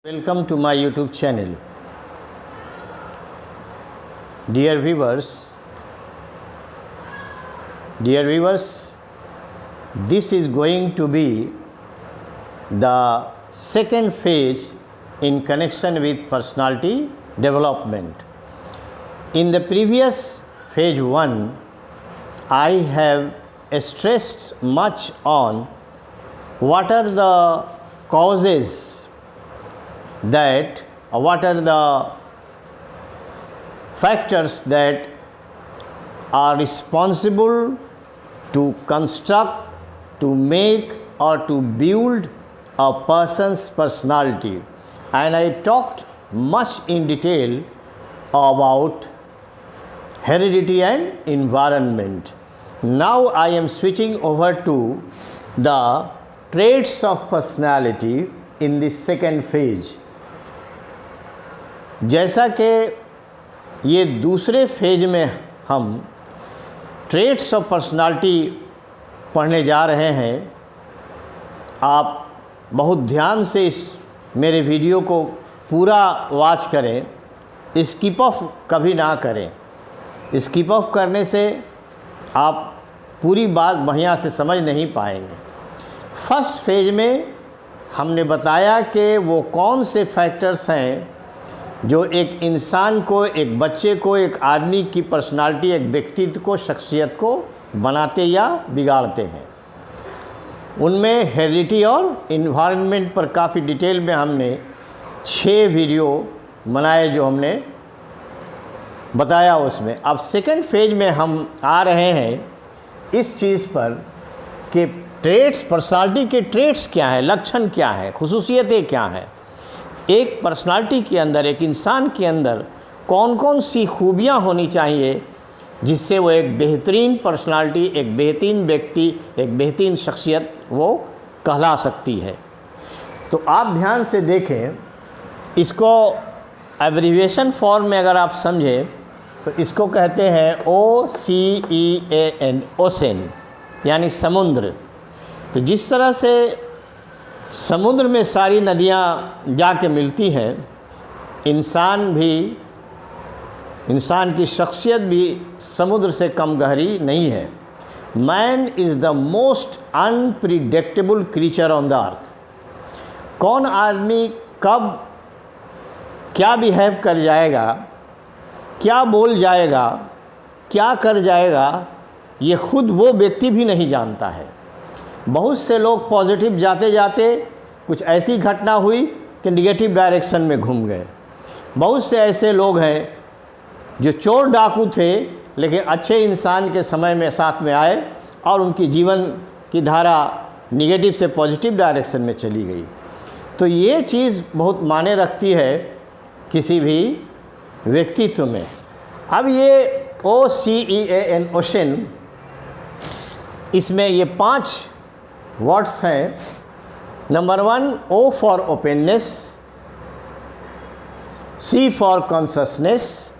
Welcome to my YouTube channel. Dear viewers, this is going to be the second phase in connection with personality development. In the previous phase 1, I have stressed much on what are the causes what are the factors that are responsible to construct, to make or to build a person's personality, and I talked much in detail about heredity and environment. Now I am switching over to the traits of personality in the second phase. जैसा कि ये दूसरे phase में हम traits of personality पढ़ने जा रहे हैं, आप बहुत ध्यान से इस मेरे वीडियो को पूरा वॉच करें, स्किप ऑफ कभी ना करें। स्किप ऑफ करने से आप पूरी बात बढ़िया से समझ नहीं पाएंगे। फर्स्ट फेज में हमने बताया कि वो कौन से फैक्टर्स हैं जो एक इंसान को, एक बच्चे को, एक आदमी की पर्सनालिटी, एक व्यक्तित्व को, शख्सियत को बनाते या बिगाड़ते हैं। उनमें हेरिडिटी और इन्वायरमेंट पर काफ़ी डिटेल में हमने 6 वीडियो बनाए जो हमने बताया उसमें। अब सेकंड फेज में हम आ रहे हैं इस चीज़ पर कि ट्रेट्स, पर्सनालिटी के ट्रेट्स क्या हैं, लक्षण क्या हैं, खुसूसियतें क्या हैं। एक पर्सनालिटी के अंदर, एक इंसान के अंदर कौन कौन सी खूबियाँ होनी चाहिए जिससे वो एक बेहतरीन पर्सनालिटी, एक बेहतरीन व्यक्ति, एक बेहतरीन शख्सियत वो कहला सकती है। तो आप ध्यान से देखें, इसको एब्रीविएशन फॉर्म में अगर आप समझें तो इसको कहते हैं OCEAN, ओशन, यानी समुद्र। तो जिस तरह से समुद्र में सारी नदियाँ जाके मिलती हैं, इंसान की शख्सियत भी समुद्र से कम गहरी नहीं है। Man is the most unpredictable creature on the earth. कौन आदमी कब क्या बिहेव कर जाएगा, क्या बोल जाएगा, क्या कर जाएगा, ये खुद वो व्यक्ति भी नहीं जानता है। बहुत से लोग पॉजिटिव जाते जाते कुछ ऐसी घटना हुई कि निगेटिव डायरेक्शन में घूम गए। बहुत से ऐसे लोग हैं जो चोर डाकू थे लेकिन अच्छे इंसान के समय में साथ में आए और उनकी जीवन की धारा निगेटिव से पॉजिटिव डायरेक्शन में चली गई। तो ये चीज़ बहुत मायने रखती है किसी भी व्यक्तित्व में। अब ये OCEAN, ओशन, इसमें ये 5 वर्ड्स हैं। Number 1, O for openness, C for consciousness,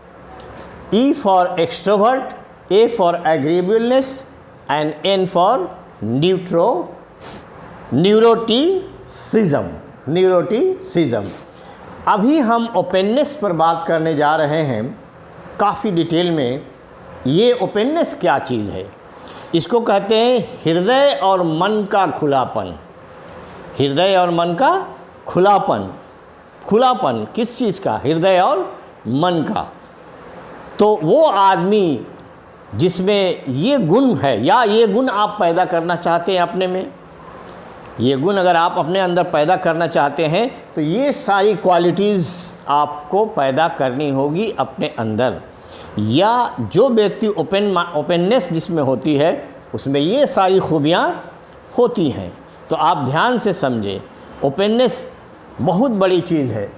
E for extrovert, A for agreeableness and N for neuroticism. अभी हम ओपननेस पर बात करने जा रहे हैं काफ़ी डिटेल में। ये ओपननेस क्या चीज़ है? इसको कहते हैं हृदय और मन का खुलापन। हृदय और मन का खुलापन। खुलापन किस चीज़ का? हृदय और मन का। तो वो आदमी जिसमें ये गुण है, या ये गुण आप पैदा करना चाहते हैं अपने में, ये गुण अगर आप अपने अंदर पैदा करना चाहते हैं तो ये सारी क्वालिटीज़ आपको पैदा करनी होगी अपने अंदर। या जो व्यक्ति ओपननेस जिसमें होती है उसमें ये सारी खूबियाँ होती हैं। तो आप ध्यान से समझें, ओपननेस बहुत बड़ी चीज़ है।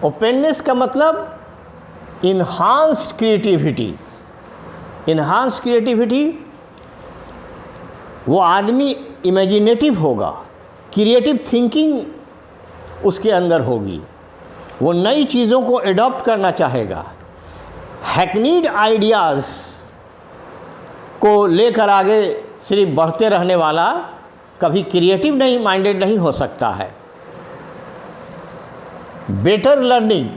ओपननेस का मतलब इन्हांस्ड क्रिएटिविटी। इन्हांस्ड क्रिएटिविटी, वो आदमी इमेजिनेटिव होगा, क्रिएटिव थिंकिंग उसके अंदर होगी, वो नई चीज़ों को एडॉप्ट करना चाहेगा। हैकनीड आइडियाज़ को लेकर आगे सिर्फ बढ़ते रहने वाला कभी क्रिएटिव नहीं माइंडेड नहीं हो सकता है। Better learning,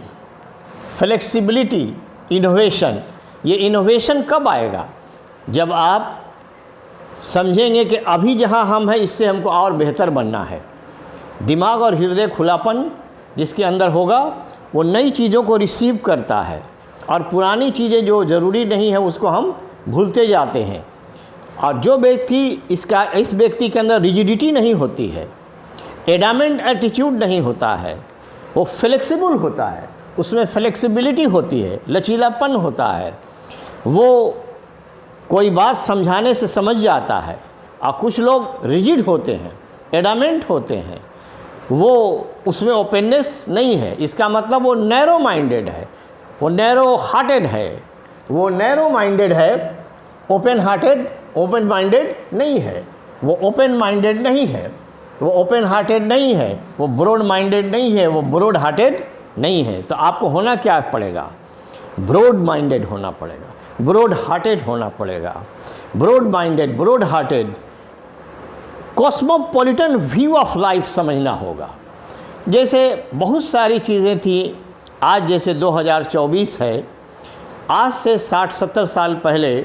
flexibility, innovation. ये इनोवेशन कब आएगा? जब आप समझेंगे कि अभी जहाँ हम हैं इससे हमको और बेहतर बनना है। दिमाग और हृदय खुलापन जिसके अंदर होगा वो नई चीज़ों को रिसीव करता है, और पुरानी चीज़ें जो ज़रूरी नहीं है उसको हम भूलते जाते हैं। और जो व्यक्ति इस व्यक्ति के अंदर रिजिडिटी नहीं होती है, एडामेंट एटीट्यूड नहीं होता है, वो फ्लेक्सिबल होता है, उसमें फ्लेक्सिबिलिटी होती है, लचीलापन होता है, वो कोई बात समझाने से समझ जाता है। और कुछ लोग रिजिड होते हैं, एडामेंट होते हैं, वो उसमें ओपननेस नहीं है। इसका मतलब वो नैरो माइंडेड है, वो नैरो हार्टेड है, वो नैरो माइंडेड है, ओपन हार्टेड ओपन माइंडेड नहीं है। वो ओपन माइंडेड नहीं है, वो ओपन हार्टेड नहीं है, वो ब्रॉड माइंडेड नहीं है, वो ब्रॉड हार्टेड नहीं है। तो आपको होना क्या पड़ेगा? ब्रॉड माइंडेड होना पड़ेगा, ब्रॉड हार्टेड होना पड़ेगा। Broad minded, broad hearted, cosmopolitan view of life समझना होगा। जैसे बहुत सारी चीज़ें थी, आज जैसे 2024 है, आज से 60-70 साल पहले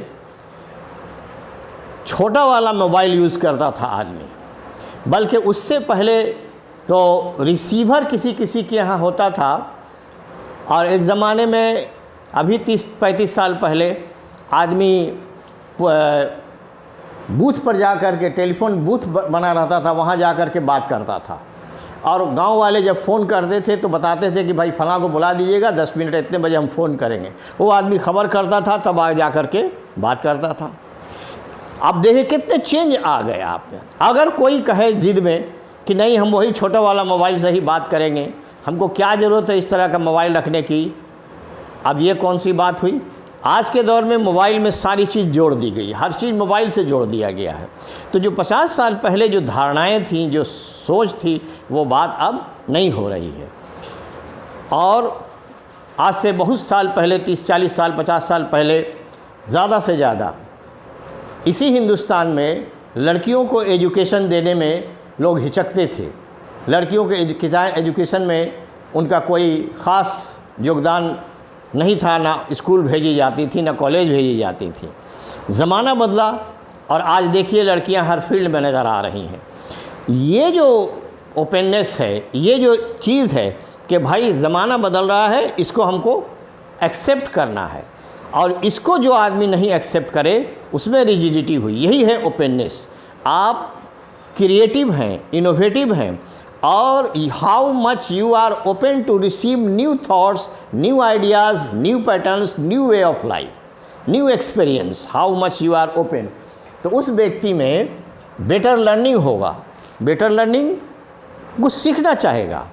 छोटा वाला मोबाइल यूज़ करता था आदमी, बल्कि उससे पहले तो रिसीवर किसी किसी के यहाँ होता था। और एक ज़माने में अभी 30-35 साल पहले आदमी बूथ पर जा कर के, टेलीफोन बूथ बना रहता था, वहाँ जा कर के बात करता था। और गांव वाले जब फ़ोन करते थे तो बताते थे कि भाई फलां को बुला दीजिएगा, 10 मिनट इतने बजे हम फ़ोन करेंगे। वो आदमी खबर करता था, तब आगे जा कर के बात करता था। अब देखिए कितने चेंज आ गए आप में। अगर कोई कहे ज़िद में कि नहीं हम वही छोटा वाला मोबाइल से ही बात करेंगे, हमको क्या ज़रूरत है इस तरह का मोबाइल रखने की, अब ये कौन सी बात हुई? आज के दौर में मोबाइल में सारी चीज़ जोड़ दी गई, हर चीज़ मोबाइल से जोड़ दिया गया है। तो जो 50 साल पहले जो धारणाएं थीं, जो सोच थी, वो बात अब नहीं हो रही है। और आज से बहुत साल पहले, 30-40 साल, 50 साल पहले, ज़्यादा से ज़्यादा इसी हिंदुस्तान में लड़कियों को एजुकेशन देने में लोग हिचकते थे। लड़कियों के एजुकेशन में उनका कोई ख़ास योगदान नहीं था, ना स्कूल भेजी जाती थी, ना कॉलेज भेजी जाती थी। ज़माना बदला और आज देखिए लड़कियां हर फील्ड में नज़र आ रही हैं। ये जो ओपननेस है, ये जो चीज़ है कि भाई ज़माना बदल रहा है, इसको हमको एक्सेप्ट करना है, और इसको जो आदमी नहीं एक्सेप्ट करे उसमें रिजिडिटी हुई। यही है ओपननेस। आप क्रिएटिव हैं, इनोवेटिव हैं, और how much you are open to receive new thoughts, new ideas, new patterns, new way of life, new experience, how much you are open. तो उस व्यक्ति में बेटर लर्निंग होगा। बेटर लर्निंग कुछ सीखना चाहेगा।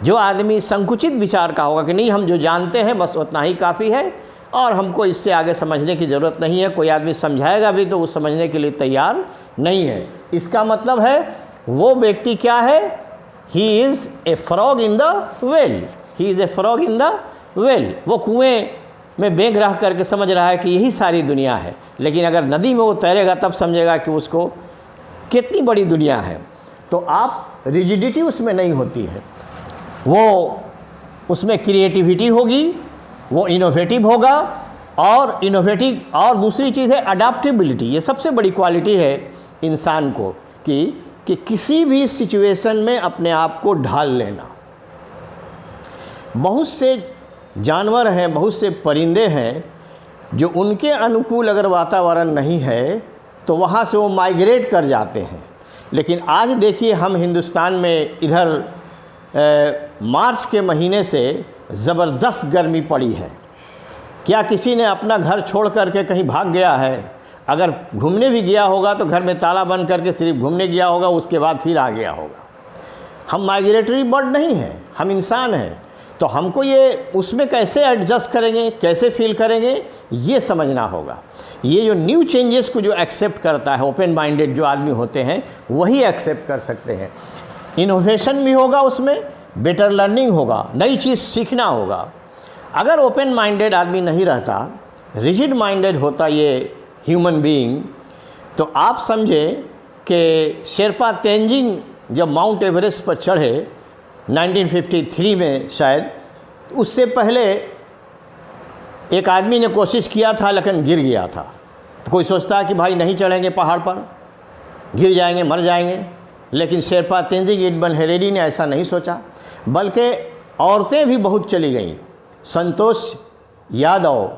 जो आदमी संकुचित विचार का होगा कि नहीं हम जो जानते हैं बस उतना ही काफ़ी है और हमको इससे आगे समझने की ज़रूरत नहीं है, कोई आदमी समझाएगा भी तो वो समझने के लिए तैयार नहीं है, इसका मतलब है वो व्यक्ति क्या है? He is a frog in the well. He is a frog in the well. वो कुएं में बेंग रह करके समझ रहा है कि यही सारी दुनिया है, लेकिन अगर नदी में वो तैरेगा तब समझेगा कि उसको कितनी बड़ी दुनिया है। तो आप रिजिडिटी उसमें नहीं होती है, वो उसमें क्रिएटिविटी होगी, वो इनोवेटिव होगा। और इनोवेटिव और दूसरी चीज़ है अडाप्टेबिलिटी। ये सबसे बड़ी क्वालिटी है इंसान को कि किसी भी सिचुएशन में अपने आप को ढाल लेना। बहुत से जानवर हैं, बहुत से परिंदे हैं जो उनके अनुकूल अगर वातावरण नहीं है तो वहाँ से वो माइग्रेट कर जाते हैं। लेकिन आज देखिए हम हिंदुस्तान में इधर मार्च के महीने से ज़बरदस्त गर्मी पड़ी है। क्या किसी ने अपना घर छोड़ करके कहीं भाग गया है? अगर घूमने भी गया होगा तो घर में ताला बंद करके सिर्फ घूमने गया होगा, उसके बाद फिर आ गया होगा। हम माइग्रेटरी बर्ड नहीं हैं, हम इंसान हैं। तो हमको ये उसमें कैसे एडजस्ट करेंगे, कैसे फील करेंगे, ये समझना होगा। ये जो न्यू चेंजेस को जो एक्सेप्ट करता है, ओपन माइंडेड जो आदमी होते हैं वही एक्सेप्ट कर सकते हैं। इनोवेशन भी होगा उसमें, बेटर लर्निंग होगा, नई चीज़ सीखना होगा। अगर ओपन माइंडेड आदमी नहीं रहता, रिजिड माइंडेड होता ये ह्यूमन बीइंग, तो आप समझे कि शेरपा तेंजिंग जब माउंट एवरेस्ट पर चढ़े 1953 में शायद। उससे पहले एक आदमी ने कोशिश किया था लेकिन गिर गया था। तो कोई सोचता है कि भाई नहीं चढ़ेंगे पहाड़ पर, गिर जाएंगे, मर जाएंगे, लेकिन शेरपा तेंजिंग इडबन हेरेडी ने ऐसा नहीं सोचा, बल्कि औरतें भी बहुत चली गईं। संतोष यादव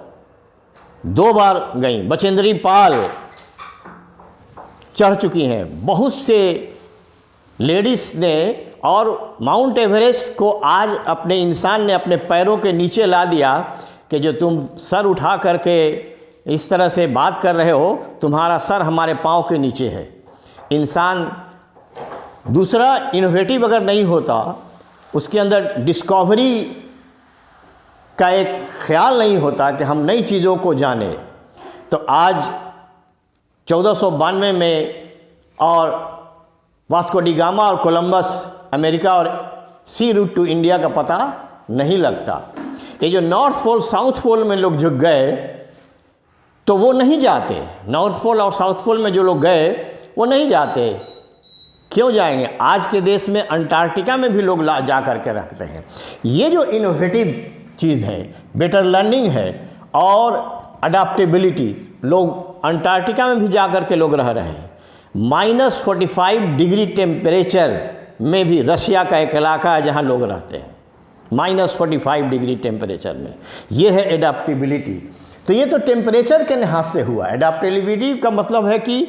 2 बार गईं, बचेंद्री पाल चढ़ चुकी हैं, बहुत से लेडीज़ ने, और माउंट एवरेस्ट को आज अपने इंसान ने अपने पैरों के नीचे ला दिया कि जो तुम सर उठा करके इस तरह से बात कर रहे हो, तुम्हारा सर हमारे पाँव के नीचे है। इंसान दूसरा इनोवेटिव अगर नहीं होता, उसके अंदर डिस्कवरी का एक ख्याल नहीं होता कि हम नई चीज़ों को जानें, तो आज 1492 में और वास्को डी गामा और कोलंबस अमेरिका और सी रूट टू इंडिया का पता नहीं लगता। ये जो नॉर्थ पोल साउथ पोल में लोग जो गए तो वो नहीं जाते, नॉर्थ पोल और साउथ पोल में जो लोग गए वो नहीं जाते। क्यों जाएंगे? आज के देश में अंटार्कटिका में भी लोग जा कर के रखते हैं। ये जो इनोवेटिव चीज़ है, बेटर लर्निंग है और अडाप्टेबिलिटी, लोग अंटार्कटिका में भी जा कर के लोग रह रहे हैं। -45 डिग्री टेम्परेचर में भी रशिया का एक इलाका है जहाँ लोग रहते हैं, -45 डिग्री टेम्परेचर में। ये है एडाप्टेबिलिटी। तो ये तो टेम्परेचर के लिहाज से हुआ। एडाप्टेबिलिटी का मतलब है कि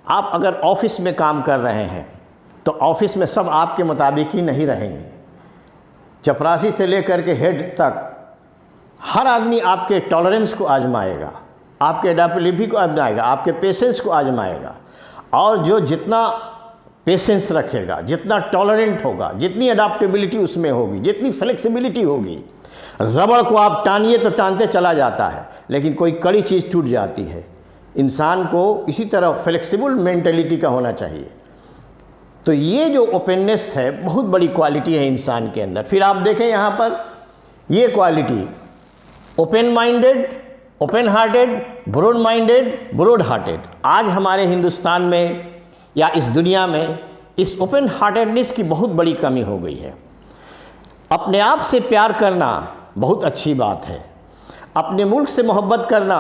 आप अगर ऑफिस में काम कर रहे हैं तो ऑफिस में सब आपके मुताबिक ही नहीं रहेंगे। चपरासी से लेकर के हेड तक हर आदमी आपके टॉलरेंस को आजमाएगा, आपके एडाप्टेबिलिटी को आजमाएगा, आपके पेशेंस को आजमाएगा। और जो जितना पेशेंस रखेगा, जितना टॉलरेंट होगा, जितनी अडाप्टेबिलिटी उसमें होगी, जितनी फ्लेक्सिबिलिटी होगी, रबड़ को आप टानिए तो टानते चला जाता है, लेकिन कोई कड़ी चीज़ टूट जाती है। इंसान को इसी तरह फ्लेक्सिबल मेंटेलिटी का होना चाहिए। तो ये जो ओपननेस है बहुत बड़ी क्वालिटी है इंसान के अंदर। फिर आप देखें यहाँ पर ये quality, open minded, open hearted, broad minded, broad hearted. आज हमारे हिंदुस्तान में या इस दुनिया में इस ओपन हार्टेडनेस की बहुत बड़ी कमी हो गई है। अपने आप से प्यार करना बहुत अच्छी बात है, अपने मुल्क से मोहब्बत करना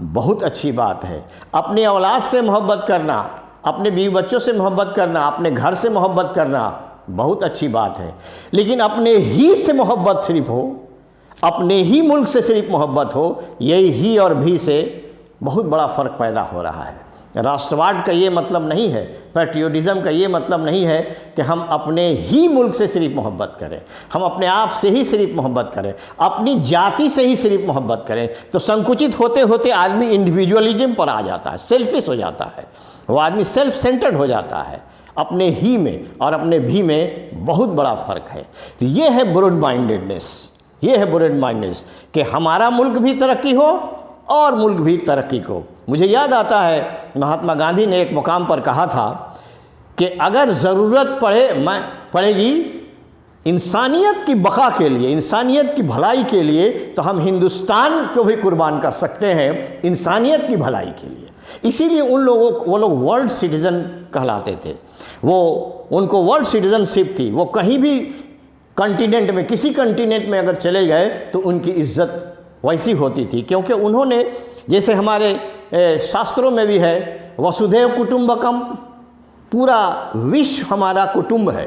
बहुत अच्छी बात है, अपनी औलाद से मोहब्बत करना, अपने बीवी बच्चों से मोहब्बत करना, अपने घर से मोहब्बत करना बहुत अच्छी बात है। लेकिन अपने ही से मोहब्बत सिर्फ हो, अपने ही मुल्क से सिर्फ मोहब्बत हो, यही ही और भी से बहुत बड़ा फ़र्क पैदा हो रहा है। राष्ट्रवाद का ये मतलब नहीं है, पैट्रियोटिज़म का ये मतलब नहीं है कि हम अपने ही मुल्क से सिर्फ मोहब्बत करें, हम अपने आप से ही सिर्फ मोहब्बत करें, अपनी जाति से ही सिर्फ मोहब्बत करें। तो संकुचित होते होते आदमी इंडिविजुअलिज्म पर आ जाता है, सेल्फिश हो जाता है, वो आदमी सेल्फ सेंटर्ड हो जाता है। अपने ही में और अपने भी में बहुत बड़ा फ़र्क है। तो ये है ब्रॉड माइंडेडनेस, ये है ब्रॉड माइंडेडनेस कि हमारा मुल्क भी तरक्की हो और मुल्क भी तरक्की को। मुझे याद आता है महात्मा गांधी ने एक मुकाम पर कहा था कि अगर ज़रूरत पड़ेगी इंसानियत की बका के लिए, इंसानियत की भलाई के लिए, तो हम हिंदुस्तान को भी कुर्बान कर सकते हैं इंसानियत की भलाई के लिए। इसीलिए वो लोग वर्ल्ड सिटीज़न कहलाते थे, उनको वर्ल्ड सिटीज़नशिप थी। वो कहीं भी कॉन्टिनेंट में, किसी कॉन्टिनेंट में अगर चले गए तो उनकी इज्जत वैसी होती थी, क्योंकि उन्होंने, जैसे हमारे शास्त्रों में भी है, वसुधैव कुटुंबकम, पूरा विश्व हमारा कुटुंब है,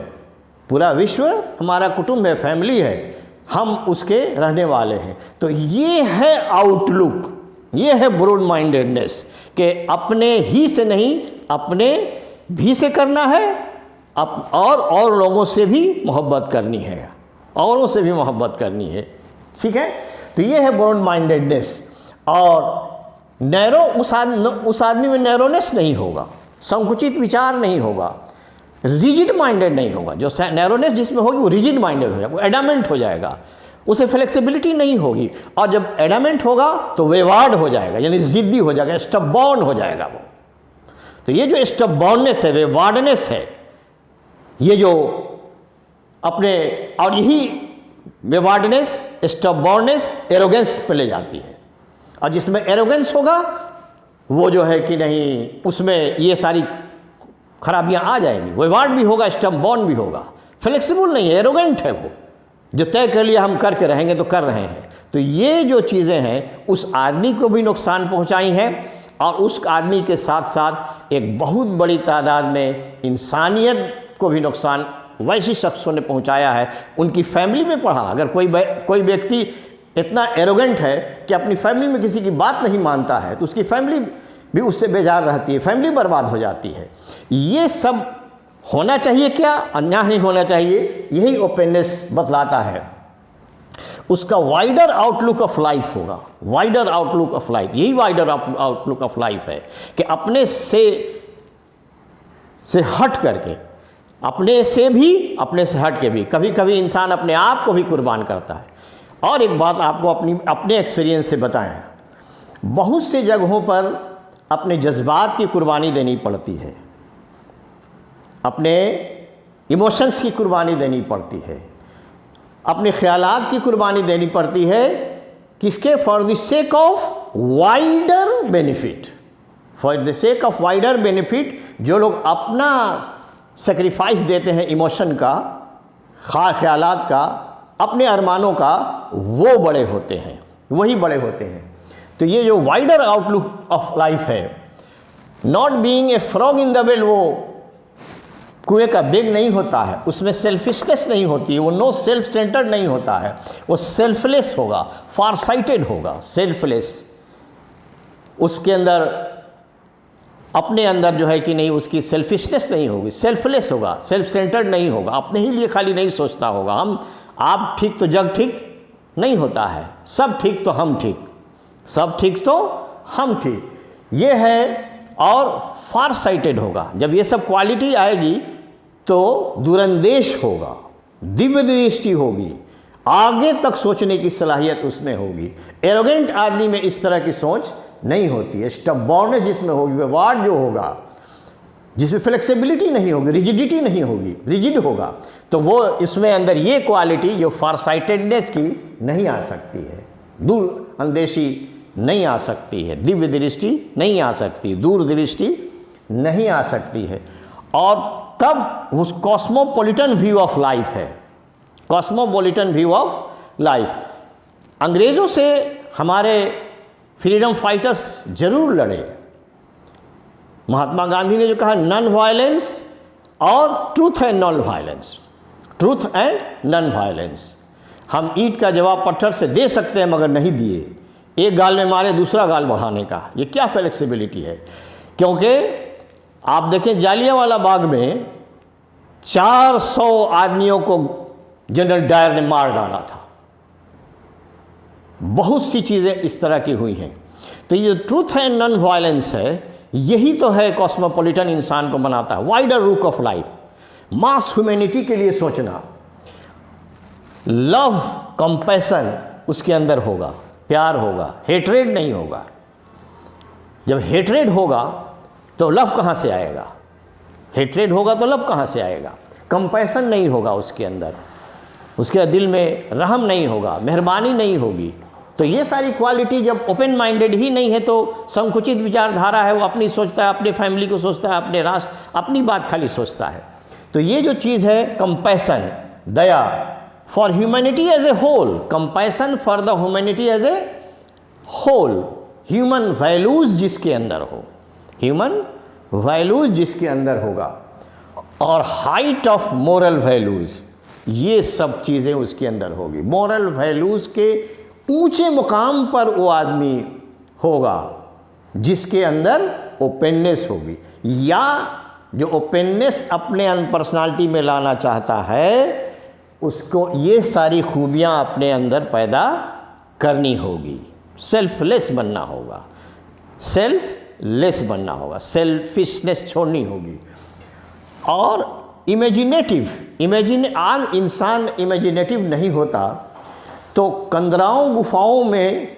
पूरा विश्व हमारा कुटुंब है, फैमिली है, हम उसके रहने वाले हैं। तो ये है आउटलुक, ये है ब्रॉड माइंडेडनेस कि अपने ही से नहीं, अपने भी से करना है और लोगों से भी मोहब्बत करनी है, औरों से भी मोहब्बत करनी है। ठीक है, तो ये है ब्रॉड माइंडेडनेस। और नैरो, उस आदमी में नैरोनेस नहीं होगा, संकुचित विचार नहीं होगा, रिजिड माइंडेड नहीं होगा। जो नैरोनेस जिसमें होगी वो रिजिड माइंडेड हो जाएगा, वो एडामेंट हो जाएगा, उसे फ्लेक्सिबिलिटी नहीं होगी। और जब एडामेंट होगा तो वेवार्ड हो जाएगा, यानी ज़िद्दी हो जाएगा, स्टबॉर्न हो जाएगा वो। तो ये जो स्टबॉर्ननेस है, वेवार्डनेस है, ये जो अपने, और यही वेवार्डनेस, स्टबॉर्ननेस एरोगेंस पे ले जाती है। और जिसमें एरोगेंस होगा वो जो है कि नहीं, उसमें ये सारी खराबियां आ जाएंगी। वेवार्ड भी होगा, स्टबॉर्न भी होगा, फ्लेक्सिबल नहीं है, एरोगेंट है वो, जो तय कर लिया हम करके रहेंगे तो कर रहे हैं। तो ये जो चीज़ें हैं उस आदमी को भी नुकसान पहुंचाई हैं और उस आदमी के साथ साथ एक बहुत बड़ी तादाद में इंसानियत को भी नुकसान वैसे शख्सों ने पहुंचाया है। उनकी फैमिली में पढ़ा, अगर कोई व्यक्ति इतना एरोगेंट है कि अपनी फैमिली में किसी की बात नहीं मानता है तो उसकी फैमिली भी उससे बेजार रहती है, फैमिली बर्बाद हो जाती है। ये सब होना चाहिए क्या? अन्याय नहीं होना चाहिए, यही ओपननेस बतलाता है। उसका वाइडर आउटलुक ऑफ लाइफ होगा, वाइडर आउटलुक ऑफ लाइफ, यही वाइडर आउटलुक ऑफ लाइफ है कि अपने से हट करके, अपने से हट के भी कभी कभी इंसान अपने आप को भी कुर्बान करता है। और एक बात आपको अपने एक्सपीरियंस से बताएं, बहुत से जगहों पर अपने जज्बात की कुर्बानी देनी पड़ती है, अपने इमोशंस की कुर्बानी देनी पड़ती है, अपने ख्यालात की कुर्बानी देनी पड़ती है। किसके? For the sake of wider benefit, for the sake of wider benefit. जो लोग अपना सेक्रीफाइस देते हैं इमोशन का, ख्यालात का, अपने अरमानों का, वो बड़े होते हैं, वही बड़े होते हैं। तो ये जो वाइडर आउटलुक ऑफ लाइफ है, not being a frog in the well, वो कुएं का बेग नहीं होता है, उसमें सेल्फिशनेस नहीं होती है, वो नो सेल्फ सेंटर्ड नहीं होता है, वो सेल्फलेस होगा, फार साइटेड होगा, सेल्फलेस। उसके अंदर अपने अंदर जो है कि नहीं, उसकी सेल्फिशनेस नहीं होगी, सेल्फलेस होगा, सेल्फ सेंटर्ड नहीं होगा, अपने ही लिए खाली नहीं सोचता होगा। आप ठीक तो जग ठीक नहीं होता है, सब ठीक तो हम ठीक, सब ठीक तो हम ठीक, ये है। और फार साइटेड होगा। जब ये सब क्वालिटी आएगी तो दूरंदेश होगा, दिव्य दृष्टि होगी, आगे तक सोचने की सलाहियत उसमें होगी। एरोगेंट आदमी में इस तरह की सोच नहीं होती है। स्टबॉर्ननेस जिसमें होगी, व्यवहार जो होगा, जिसमें फ्लेक्सिबिलिटी नहीं होगी, रिजिडिटी नहीं होगी, रिजिड होगा, तो वो इसमें अंदर ये क्वालिटी जो फारसाइटेडनेस की नहीं आ सकती है, दूर अंदेशी नहीं आ सकती है, दिव्य दृष्टि नहीं आ सकती, दूरदृष्टि नहीं आ सकती है। और तब उस कॉस्मोपॉलिटन व्यू ऑफ लाइफ है, कॉस्मोपॉलिटन व्यू ऑफ लाइफ। अंग्रेज़ों से हमारे फ्रीडम फाइटर्स जरूर लड़े। महात्मा गांधी ने जो कहा, नॉन वायलेंस और truth and non violence, truth and non violence. हम ईंट का जवाब पत्थर से दे सकते हैं मगर नहीं दिए, एक गाल में मारे दूसरा गाल बढ़ाने का, ये क्या फ्लेक्सिबिलिटी है? क्योंकि आप देखें जालियांवाला बाग में 400 आदमियों को जनरल डायर ने मार डाला था। बहुत सी चीज़ें इस तरह की हुई हैं। तो ये ट्रूथ एंड नॉन वायलेंस है, यही तो है कॉस्मोपॉलिटन इंसान को बनाता है। वाइडर रूक ऑफ लाइफ, मास ह्यूमैनिटी के लिए सोचना, लव कंपैशन उसके अंदर होगा, प्यार होगा, हेट्रेड नहीं होगा। जब हेट्रेड होगा तो लव कहाँ से आएगा? हेट्रेड होगा तो लव कहाँ से आएगा? कंपैशन नहीं होगा उसके अंदर, उसके दिल में रहम नहीं होगा, मेहरबानी नहीं होगी। तो ये सारी क्वालिटी जब ओपन माइंडेड ही नहीं है तो संकुचित विचारधारा है, वो अपनी सोचता है, अपने फैमिली को सोचता है, अपने राष्ट्र, अपनी बात खाली सोचता है। तो ये जो चीज़ है कंपैशन, दया for humanity as a whole, compassion for the humanity as a whole, human values जिसके अंदर हो, ह्यूमन वैल्यूज़ जिसके अंदर होगा, और हाइट ऑफ मोरल वैल्यूज़, ये सब चीज़ें उसके अंदर होगी। मोरल वैल्यूज़ के ऊंचे मुकाम पर वो आदमी होगा जिसके अंदर ओपननेस होगी, या जो ओपननेस अपने पर्सनालिटी में लाना चाहता है उसको ये सारी खूबियाँ अपने अंदर पैदा करनी होगी। सेल्फलेस बनना होगा, सेल्फलेस बनना होगा, सेल्फिशनेस छोड़नी होगी। और इमेजिनेटिव, इंसान इमेजिनेटिव नहीं होता तो कंदराओं गुफाओं में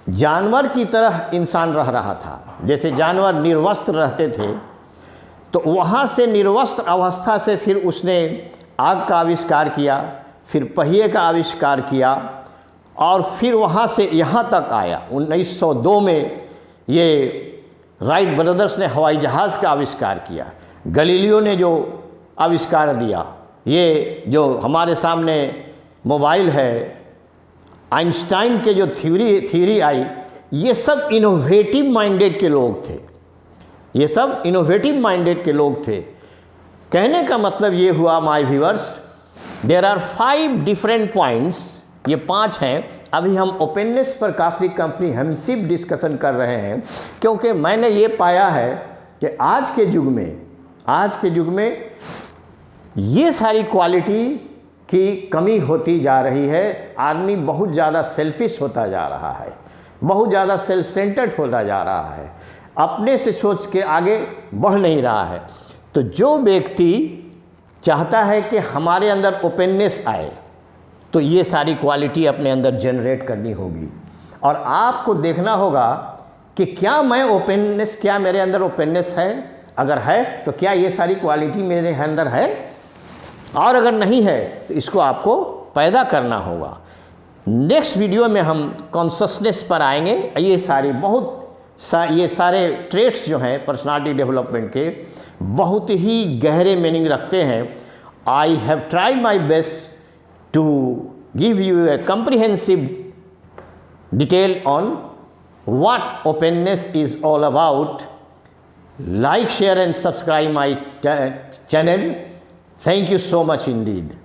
जानवर की तरह इंसान रह रहा था। जैसे जानवर निर्वस्त्र रहते थे तो वहाँ से निर्वस्त्र अवस्था से फिर उसने आग का आविष्कार किया, फिर पहिए का आविष्कार किया, और फिर वहाँ से यहाँ तक आया। 1902 में ये राइट ब्रदर्स ने हवाई जहाज़ का आविष्कार किया। गलीलियो ने जो आविष्कार दिया। ये जो हमारे सामने मोबाइल है, आइंस्टाइन के जो थ्योरी आई, ये सब इनोवेटिव माइंडेड के लोग थे। ये सब इनोवेटिव माइंडेड के लोग थे। कहने का मतलब ये हुआ my viewers, there are 5 different points, ये 5 हैं। अभी हम ओपननेस पर काफ़ी कॉम्प्रिहेंसिव डिस्कशन कर रहे हैं, क्योंकि मैंने ये पाया है कि आज के युग में ये सारी क्वालिटी की कमी होती जा रही है। आदमी बहुत ज़्यादा सेल्फिश होता जा रहा है, बहुत ज़्यादा सेल्फ सेंटर्ड होता जा रहा है, अपने से सोच के आगे बढ़ नहीं रहा है। तो जो व्यक्ति चाहता है कि हमारे अंदर ओपननेस आए, तो ये सारी क्वालिटी अपने अंदर जनरेट करनी होगी। और आपको देखना होगा कि क्या मेरे अंदर ओपननेस है, अगर है तो क्या ये सारी क्वालिटी मेरे अंदर है, और अगर नहीं है तो इसको आपको पैदा करना होगा। नेक्स्ट वीडियो में हम कॉन्शसनेस पर आएंगे। ये सारे ट्रेट्स जो हैं पर्सनालिटी डेवलपमेंट के बहुत ही गहरे मीनिंग रखते हैं। I have tried my best to give you a comprehensive detail on what openness is all about. Like, share and subscribe my channel. Thank you so much indeed.